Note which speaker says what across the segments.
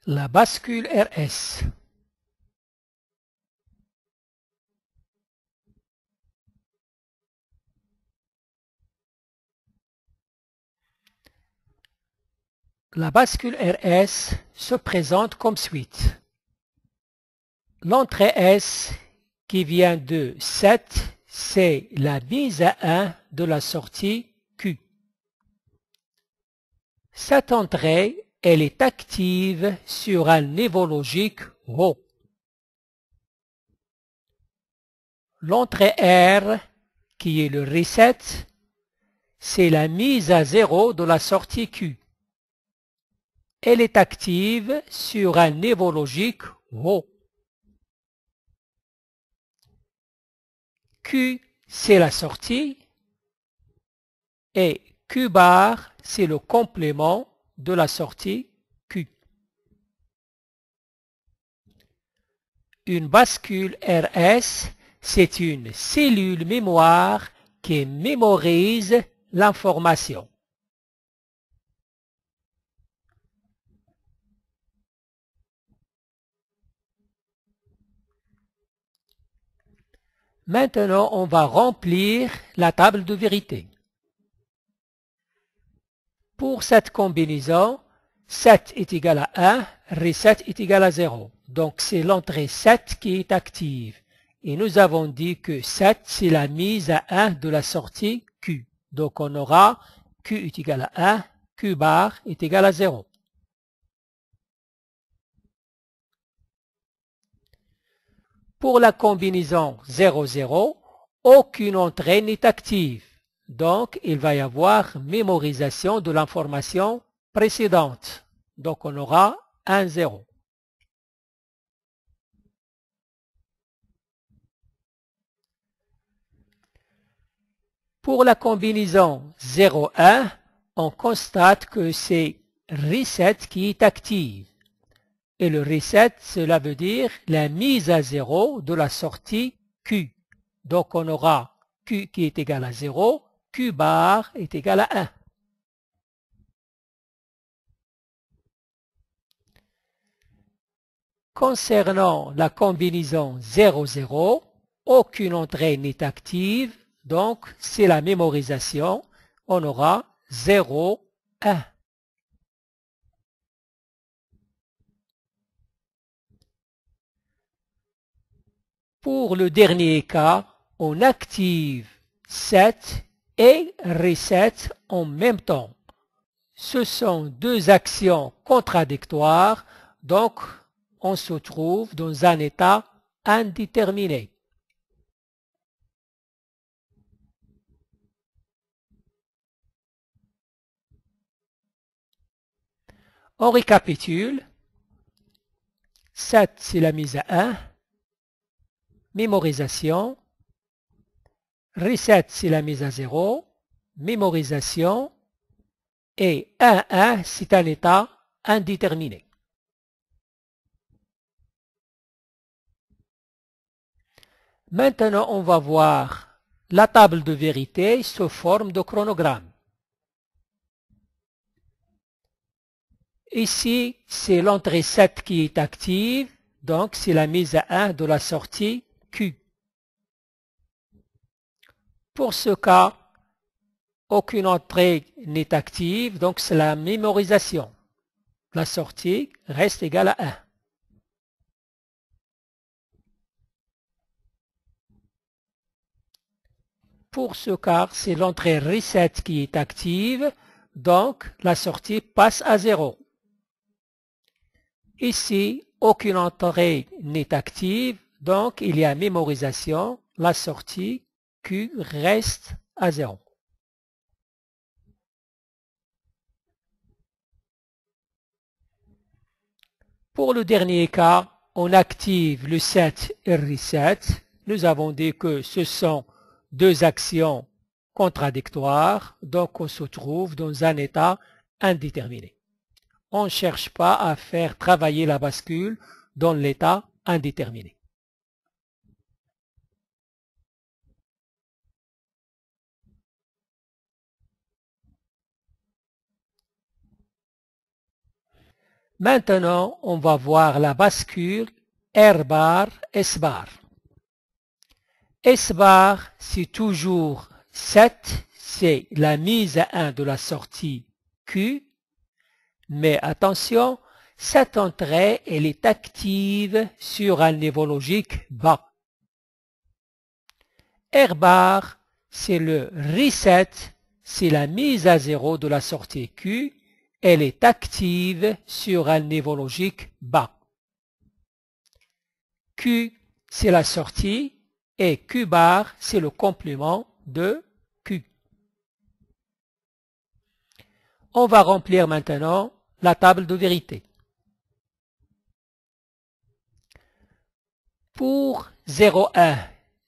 Speaker 1: La bascule RS. La bascule RS se présente comme suite. L'entrée S qui vient de 7, c'est la mise à 1 de la sortie Q. Cette entrée, elle est active sur un niveau logique O. L'entrée R, qui est le reset, c'est la mise à 0 de la sortie Q. Elle est active sur un niveau logique O. Q, c'est la sortie et Q bar, c'est le complément de la sortie Q. Une bascule RS, c'est une cellule mémoire qui mémorise l'information. Maintenant, on va remplir la table de vérité. Pour cette combinaison, 7 est égal à 1, reset est égal à 0. Donc, c'est l'entrée 7 qui est active. Et nous avons dit que 7, c'est la mise à 1 de la sortie Q. Donc, on aura Q est égal à 1, Q bar est égal à 0. Pour la combinaison 0, 0, aucune entrée n'est active. Donc, il va y avoir mémorisation de l'information précédente. Donc, on aura 1, 0. Pour la combinaison 0, 1, on constate que c'est reset qui est active. Et le reset, cela veut dire la mise à 0 de la sortie Q. Donc, on aura Q qui est égal à 0, Q bar est égal à 1. Concernant la combinaison 0, 0, aucune entrée n'est active, donc c'est la mémorisation. On aura 0, 1. Pour le dernier cas, on active 7 et reset en même temps. Ce sont deux actions contradictoires, donc on se trouve dans un état indéterminé. On récapitule. 7, c'est la mise à 1. Mémorisation. Reset, c'est la mise à 0. Mémorisation. Et 1, 1, c'est un état indéterminé. Maintenant, on va voir la table de vérité sous forme de chronogramme. Ici, c'est l'entrée 7 qui est active, donc c'est la mise à 1 de la sortie Q. Pour ce cas, aucune entrée n'est active, donc c'est la mémorisation. La sortie reste égale à 1. Pour ce cas, c'est l'entrée reset qui est active, donc la sortie passe à 0. Ici, aucune entrée n'est active, donc il y a mémorisation, la sortie Q reste à 0. Pour le dernier cas, on active le set et le reset. Nous avons dit que ce sont deux actions contradictoires, donc on se trouve dans un état indéterminé. On ne cherche pas à faire travailler la bascule dans l'état indéterminé. Maintenant, on va voir la bascule R bar, S bar. S bar, c'est toujours 7, c'est la mise à 1 de la sortie Q. Mais attention, cette entrée, elle est active sur un niveau logique bas. R bar, c'est le reset, c'est la mise à 0 de la sortie Q. Elle est active sur un niveau logique bas. Q, c'est la sortie et Q bar, c'est le complément de Q. On va remplir maintenant la table de vérité. Pour 0,1,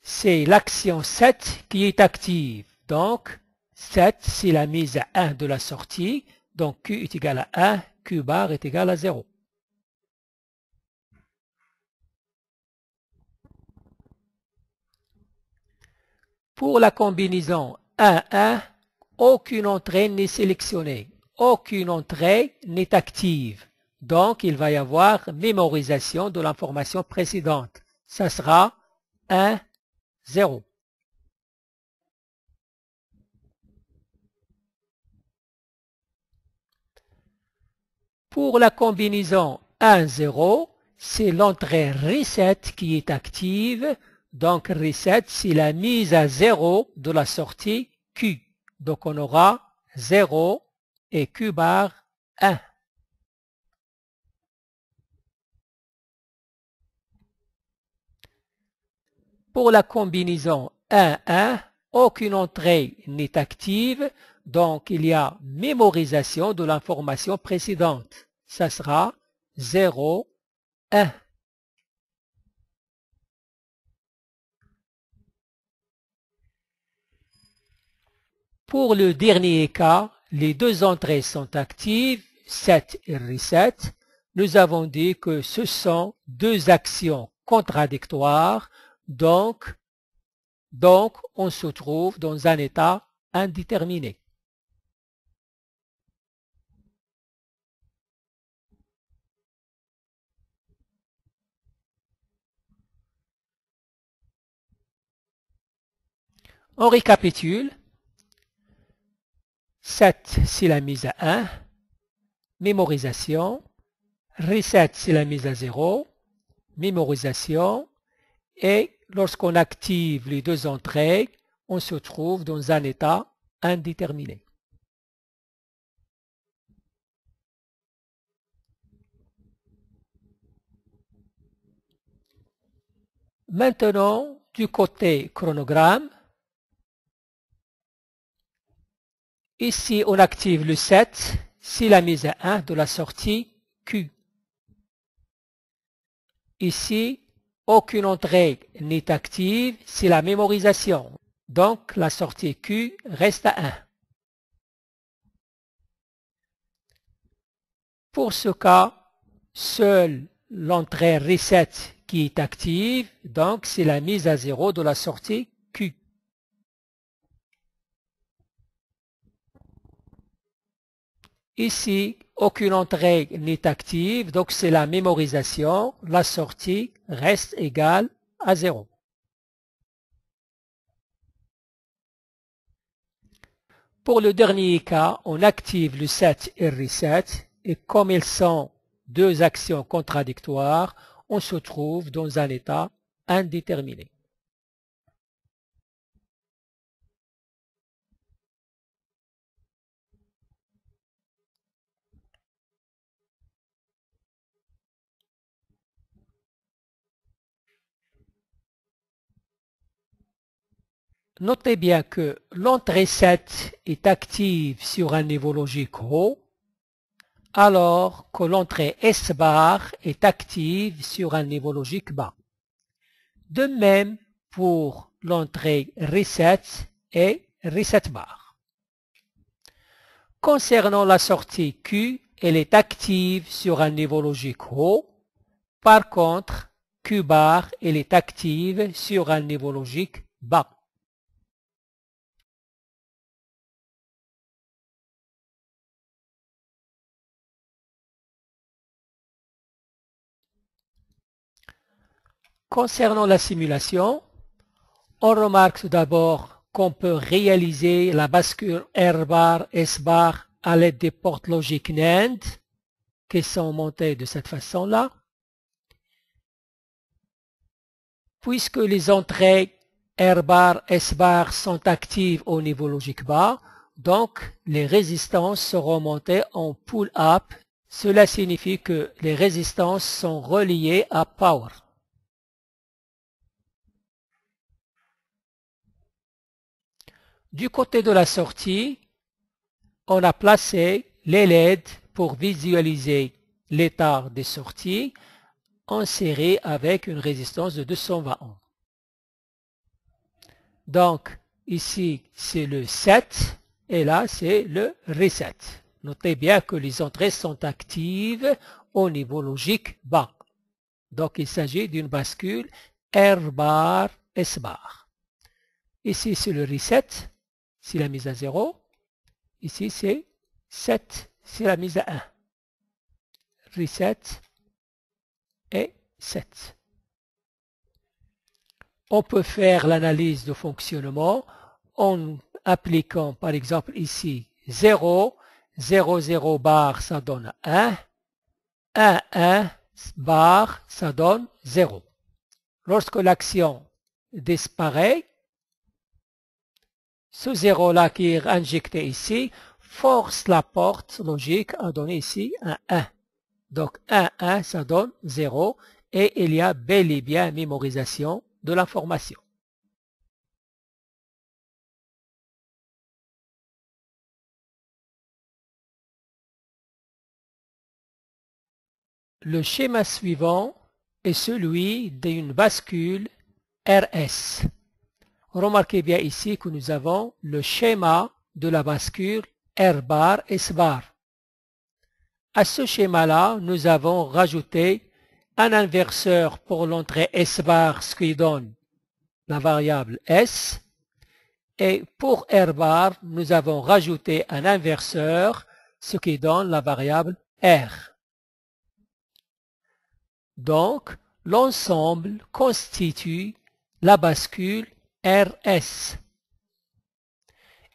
Speaker 1: c'est l'action 7 qui est active. Donc, 7, c'est la mise à 1 de la sortie. Donc, Q est égal à 1, Q bar est égal à 0. Pour la combinaison 1-1, aucune entrée n'est sélectionnée. Aucune entrée n'est active. Donc, il va y avoir mémorisation de l'information précédente. Ça sera 1, 0. Pour la combinaison 1, 0, c'est l'entrée reset qui est active. Donc, reset, c'est la mise à 0 de la sortie Q. Donc, on aura 0 et Q bar 1. Pour la combinaison 1-1, aucune entrée n'est active, donc il y a mémorisation de l'information précédente. Ça sera 0, 1. Pour le dernier cas, les deux entrées sont actives, set et reset. Nous avons dit que ce sont deux actions contradictoires, donc on se trouve dans un état indéterminé. On récapitule. 7, c'est la mise à 1. Mémorisation. Reset, c'est la mise à 0. Mémorisation. Et lorsqu'on active les deux entrées, on se trouve dans un état indéterminé. Maintenant, du côté chronogramme, ici on active le 7, c'est la mise à 1 de la sortie Q. Ici, aucune entrée n'est active, c'est la mémorisation. Donc la sortie Q reste à 1. Pour ce cas, seule l'entrée reset qui est active, donc c'est la mise à 0 de la sortie Q. Ici, aucune entrée n'est active, donc c'est la mémorisation. La sortie reste égale à 0. Pour le dernier cas, on active le set et reset, et comme ils sont deux actions contradictoires, on se trouve dans un état indéterminé. Notez bien que l'entrée 7 est active sur un niveau logique haut, alors que l'entrée S bar est active sur un niveau logique bas. De même pour l'entrée reset et reset bar. Concernant la sortie Q, elle est active sur un niveau logique haut. Par contre, Q bar, elle est active sur un niveau logique bas. Concernant la simulation, on remarque tout d'abord qu'on peut réaliser la bascule R bar, S bar à l'aide des portes logiques NAND qui sont montées de cette façon-là. Puisque les entrées R bar, S bar sont actives au niveau logique bas, donc les résistances seront montées en pull-up. Cela signifie que les résistances sont reliées à power. Du côté de la sortie, on a placé les LED pour visualiser l'état des sorties en série avec une résistance de 220 ohms. Donc, ici, c'est le set et là, c'est le reset. Notez bien que les entrées sont actives au niveau logique bas. Donc, il s'agit d'une bascule R bar, S bar. Ici, c'est le reset, c'est la mise à 0. Ici, c'est set, c'est la mise à 1. Reset et set. On peut faire l'analyse de fonctionnement en appliquant par exemple ici 0, 0, 0 bar, ça donne 1, 1, 1 bar, ça donne 0. Lorsque l'action disparaît, ce 0-là qui est injecté ici force la porte logique à donner ici un 1. Donc 1, 1, ça donne 0 et il y a bel et bien mémorisation de l'information. Le schéma suivant est celui d'une bascule RS. Remarquez bien ici que nous avons le schéma de la bascule R bar S bar. À ce schéma-là, nous avons rajouté un inverseur pour l'entrée S bar, ce qui donne la variable S. Et pour R bar, nous avons rajouté un inverseur, ce qui donne la variable R. Donc, l'ensemble constitue la bascule RS.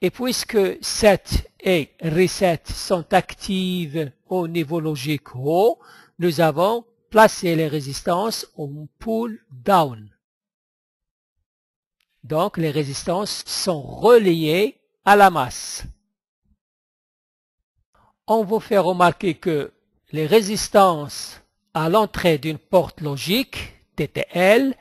Speaker 1: Et puisque set et reset sont actives au niveau logique haut, nous avons placé les résistances en pull down. Donc, les résistances sont reliées à la masse. On vous fait remarquer que les résistances à l'entrée d'une porte logique, TTL,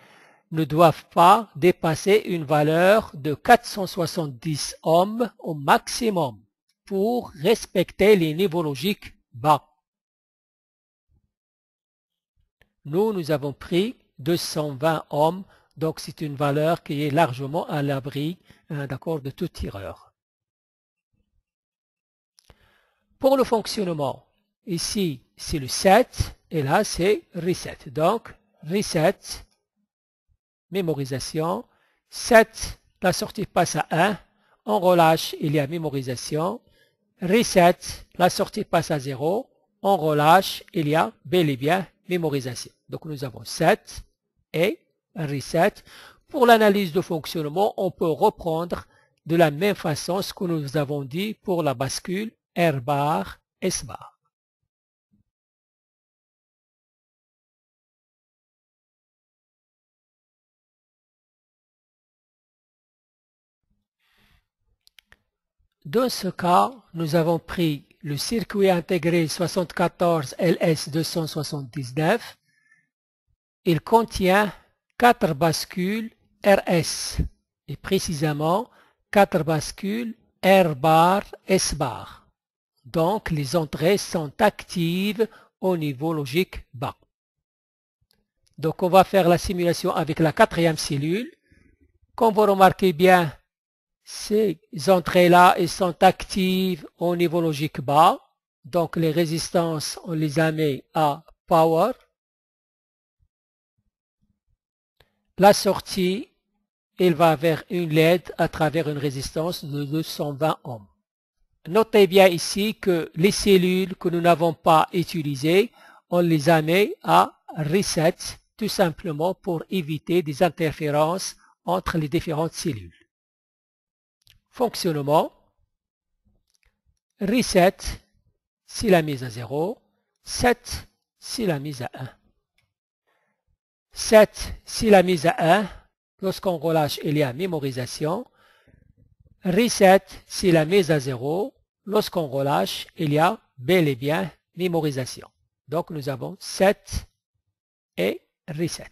Speaker 1: ne doivent pas dépasser une valeur de 470 ohms au maximum pour respecter les niveaux logiques bas. Nous avons pris 220 ohms, donc c'est une valeur qui est largement à l'abri de toute erreur. Pour le fonctionnement, ici c'est le set et là c'est reset. Donc reset, mémorisation, set, la sortie passe à 1, on relâche, il y a mémorisation, reset, la sortie passe à 0, on relâche, il y a bel et bien mémorisation. Donc nous avons set et reset. Pour l'analyse de fonctionnement, on peut reprendre de la même façon ce que nous avons dit pour la bascule R bar, S bar. Dans ce cas, nous avons pris le circuit intégré 74 LS279. Il contient 4 bascules RS et précisément 4 bascules R bar, S bar. Donc, les entrées sont actives au niveau logique bas. Donc, on va faire la simulation avec la 4e cellule. Comme vous remarquez bien, ces entrées-là sont actives au niveau logique bas. Donc, les résistances, on les a mis à power. La sortie, il va vers une LED à travers une résistance de 220 ohms. Notez bien ici que les cellules que nous n'avons pas utilisées, on les a mis à reset tout simplement pour éviter des interférences entre les différentes cellules. Fonctionnement. Reset, c'est la mise à 0. Set, c'est la mise à 1. Set, c'est la mise à 1. Lorsqu'on relâche, il y a mémorisation. Reset, c'est la mise à 0. Lorsqu'on relâche, il y a bel et bien mémorisation. Donc nous avons set et reset.